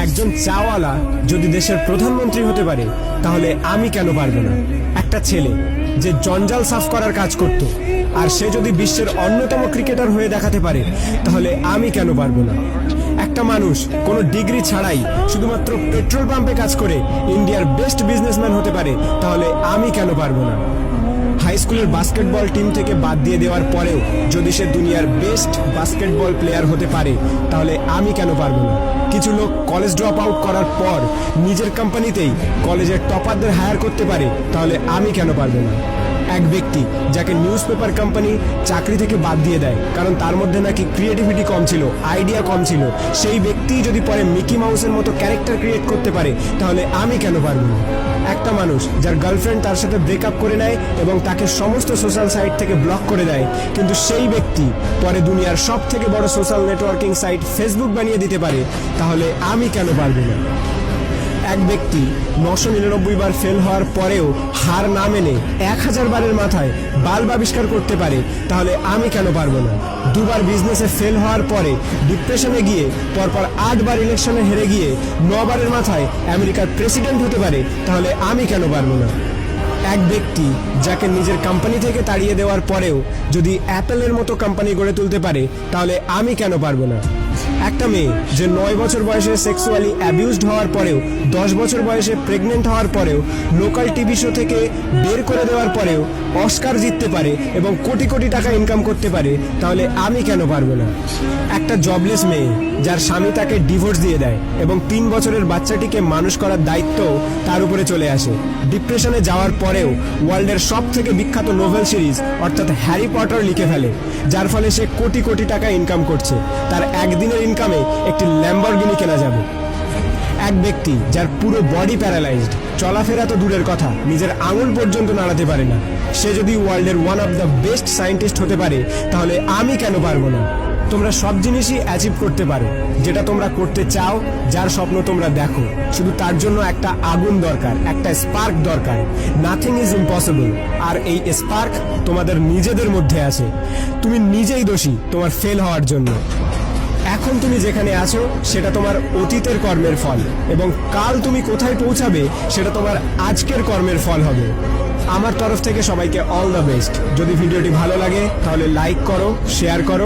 একজন চাওয়ালা যদি দেশের প্রধানমন্ত্রী হতে পারে তাহলে আমি কেন পারবো না? একটা ছেলে যে জঞ্জাল সাফ করার কাজ করত আর সে যদি বিশ্বের অন্যতম ক্রিকেটার হয়ে দেখাতে পারে তাহলে আমি কেন পারবো না? একটা মানুষ কোনো ডিগ্রি ছাড়াই শুধুমাত্র পেট্রোল পাম্পে কাজ করে ইন্ডিয়ার বেস্ট বিজনেসম্যান হতে পারে তাহলে আমি কেন পারবো না? হাই স্কুলের বাস্কেটবল টিম থেকে বাদ দিয়ে দেওয়ার পরেও যদি সে দুনিয়ার বেস্ট বাস্কেটবল প্লেয়ার হতে পারে তাহলে আমি কেন পারবো না? কিছু লোক কলেজ ড্রপ আউট করার পর নিজের কোম্পানিতেই কলেজের টপারদের হায়ার করতে পারে তাহলে আমি কেন পারবো না? এক ব্যক্তি যাকে নিউজ পেপার কোম্পানি চাকরি থেকে বাদ দিয়ে দেয় কারণ তার মধ্যে নাকি ক্রিয়েটিভিটি কম ছিল, আইডিয়া কম ছিল, সেই ব্যক্তি যদি পরে মিকি মাউসের মতো ক্যারেক্টার ক্রিয়েট করতে পারে তাহলে আমি কেন পারবো না? একটা মানুষ যার গার্লফ্রেন্ড তার সাথে ব্রেকআপ করে নেয় এবং তাকে সমস্ত সোশ্যাল সাইট থেকে ব্লক করে দেয়, কিন্তু সেই ব্যক্তি পরে দুনিয়ার সব থেকে বড় সোশ্যাল নেটওয়ার্কিং সাইট ফেসবুক বানিয়ে দিতে পারে তাহলে আমি কেন পারবো না? এক ব্যক্তি 999 বার ফেল হওয়ার পরেও হার না মেনে 1000 বারের মাথায় বাল্ব আবিষ্কার করতে পারে তাহলে আমি কেন পারবো না? দুবার বিজনেসে ফেল হওয়ার পরে ডিপ্রেশনে গিয়ে পরপর 8 বার ইলেকশনে হেরে গিয়ে 9 বারের মাথায় আমেরিকার প্রেসিডেন্ট হতে পারে তাহলে আমি কেন পারবো না? এক ব্যক্তি যাকে নিজের কোম্পানি থেকে তাড়িয়ে দেওয়ার পরেও যদি অ্যাপেলের মতো কোম্পানি গড়ে তুলতে পারে তাহলে আমি কেন পারবো না? একটা মেয়ে যে 9 বছর বয়সে সেক্সুয়ালি অ্যাবিউজড হওয়ার পরেও 10 বছর বয়সে প্রেগনেন্ট হওয়ার পরেও লোকাল টিভি শো থেকে বের করে দেওয়ার পরেও অস্কার জিততে পারে এবং কোটি কোটি টাকা ইনকাম করতে পারে তাহলে আমি কেন পারবো না? একটা জবলেস মেয়ে যার স্বামী তাকে ডিভোর্স দিয়ে দেয় এবং 3 বছরের বাচ্চাটিকে মানুষ করার দায়িত্ব তার উপরে চলে আসে, ডিপ্রেশনে যাওয়ার পরেও ওয়ার্ল্ডের সব থেকে বিখ্যাত নোভেল সিরিজ অর্থাৎ হ্যারি পটার লিখে ফেলে, যার ফলে সে কোটি কোটি টাকা ইনকাম করছে, তার একদিনের ইনকামে একটি ল্যাম্বরগিনি কেনা যাবে। এক ব্যক্তি যার পুরো বডি প্যারালাইজড, চলাফেরা তো দূরের কথা, নিজের আঙুল পর্যন্ত নাড়াতে পারে না, সে যদি ওয়ার্ল্ডের one of the best scientist হতে পারে তাহলে আমি কেন পারবো না? তোমরা সব জিনিসই অ্যাচিভ করতে পারো যেটা তোমরা করতে চাও, যার স্বপ্ন তোমরা দেখো, শুধু তার জন্য একটা আগুন দরকার, একটা স্পার্ক দরকার। নাথিং ইজ ইম্পসিবল, আর এই স্পার্ক তোমাদের নিজেদের মধ্যে আছে। তুমি নিজেই দোষী তোমার ফেল হওয়ার জন্য। এখন তুমি যেখানে আছো সেটা তোমার অতীতের কর্মের ফল, এবং কাল তুমি কোথায় পৌঁছাবে সেটা তোমার আজকের কর্মের ফল হবে। আমার তরফ থেকে সবাইকে অল দ্য বেস্ট। যদি ভিডিওটি ভালো লাগে তাহলে লাইক করো, শেয়ার করো।